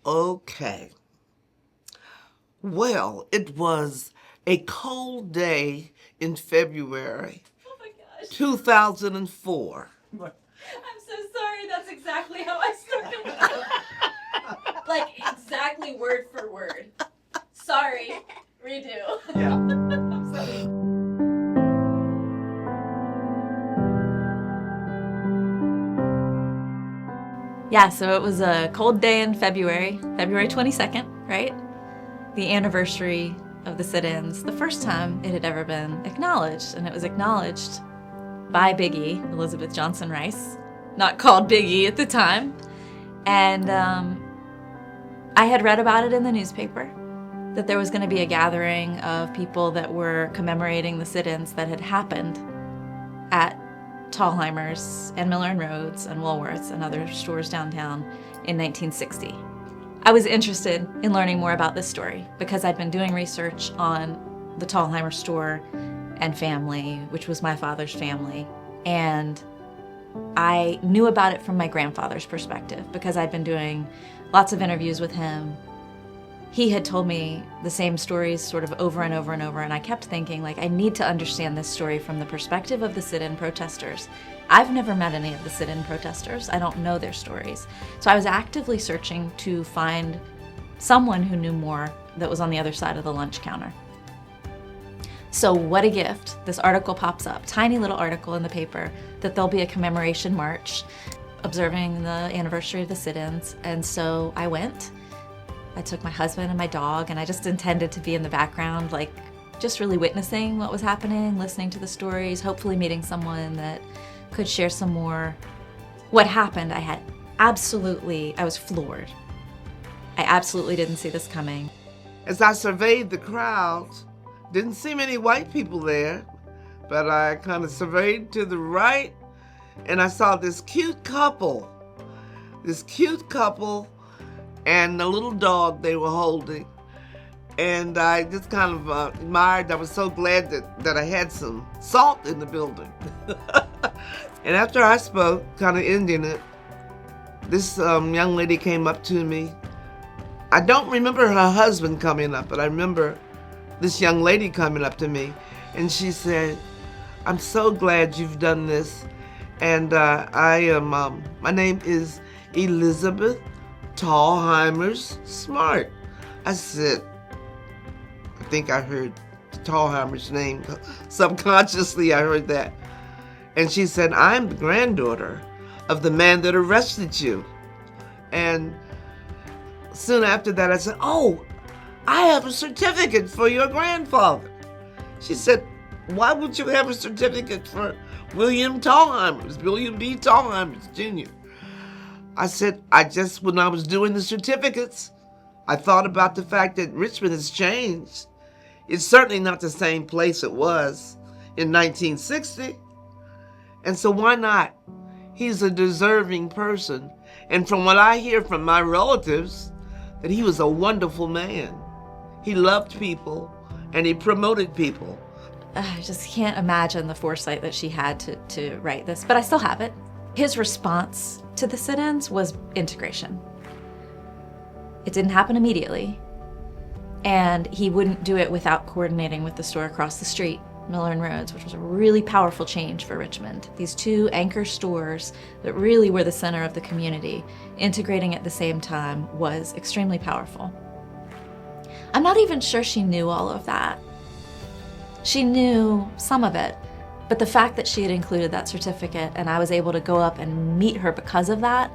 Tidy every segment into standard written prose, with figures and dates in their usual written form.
Okay. Well, it was a cold day in February Oh my gosh. 2004. I'm so sorry. That's exactly how I started. Like, exactly word for word. Sorry. Redo. Yeah. I'm sorry. Yeah, so it was a cold day in February 22nd, right? The anniversary of the sit-ins, the first time it had ever been acknowledged, and it was acknowledged by Biggie, Elizabeth Johnson Rice, not called Biggie at the time. And I had read about it in the newspaper, that there was going to be a gathering of people that were commemorating the sit-ins that had happened at Thalhimers and Miller and Rhodes and Woolworths and other stores downtown in 1960. I was interested in learning more about this story because I'd been doing research on the Thalhimer store and family, which was my father's family, and I knew about it from my grandfather's perspective because I'd been doing lots of interviews with him. He had told me the same stories sort of over and over and over, and I kept thinking, like, I need to understand this story from the perspective of the sit-in protesters. I've never met any of the sit-in protesters. I don't know their stories. So I was actively searching to find someone who knew more that was on the other side of the lunch counter. So what a gift. This article pops up, tiny little article in the paper, that there'll be a commemoration march observing the anniversary of the sit-ins. And so I went. I took my husband and my dog, and I just intended to be in the background, like just really witnessing what was happening, listening to the stories, hopefully meeting someone that could share some more. What happened, I was floored. I absolutely didn't see this coming. As I surveyed the crowd, didn't see many white people there, but I kind of surveyed to the right, and I saw this cute couple and the little dog they were holding. And I just kind of admired. I was so glad that I had some salt in the building. And after I spoke, kind of ending it, this young lady came up to me. I don't remember her husband coming up, but I remember this young lady coming up to me, and she said, "I'm so glad you've done this, and my name is Elizabeth Thalhimers Smartt." I said, I think I heard Thalhimer's name. Subconsciously, I heard that. And she said, "I'm the granddaughter of the man that arrested you." And soon after that, I said, "Oh, I have a certificate for your grandfather." She said, "Why would you have a certificate for William B. Thalhimers Jr.?" I said, when I was doing the certificates, I thought about the fact that Richmond has changed. It's certainly not the same place it was in 1960. And so why not? He's a deserving person. And from what I hear from my relatives, that he was a wonderful man. He loved people and he promoted people. I just can't imagine the foresight that she had to write this, but I still have it. His response to the sit-ins was integration. It didn't happen immediately, and he wouldn't do it without coordinating with the store across the street, Miller and Rhodes, which was a really powerful change for Richmond. These two anchor stores that really were the center of the community, integrating at the same time was extremely powerful. I'm not even sure she knew all of that. She knew some of it, but the fact that she had included that certificate and I was able to go up and meet her because of that,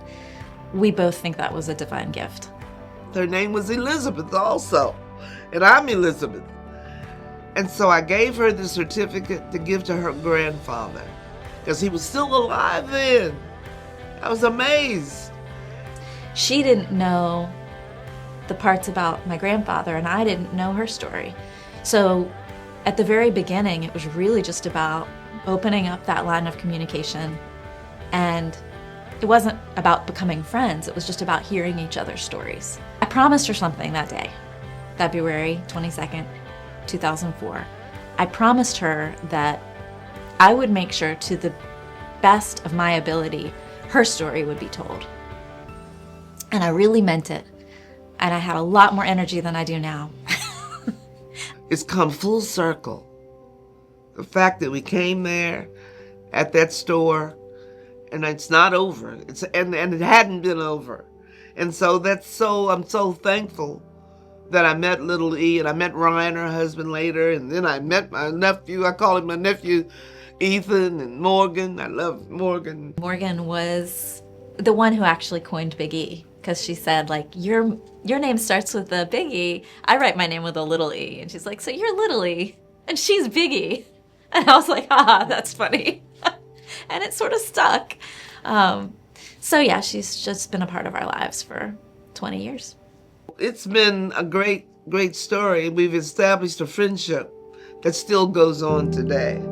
we both think that was a divine gift. Her name was Elizabeth also, and I'm Elizabeth. And so I gave her the certificate to give to her grandfather, because he was still alive then. I was amazed. She didn't know the parts about my grandfather, and I didn't know her story. So at the very beginning, it was really just about opening up that line of communication, and it wasn't about becoming friends, it was just about hearing each other's stories. I promised her something that day, February 22nd, 2004. I promised her that I would make sure, to the best of my ability, her story would be told. And I really meant it. and I had a lot more energy than I do now. It's come full circle. The fact that we came there at that store, and it's not over. And it hadn't been over. And so I'm so thankful that I met little E, and I met Ryan, her husband, later, and then I met my nephew. I call him my nephew, Ethan, and Morgan. I love Morgan. Morgan was the one who actually coined Big E, because she said, like, your name starts with a Big E. I write my name with a little E. And she's like, so you're Little E, and she's Big E. And I was like, haha, that's funny. And it sort of stuck. So yeah, she's just been a part of our lives for 20 years. It's been a great, great story. We've established a friendship that still goes on today.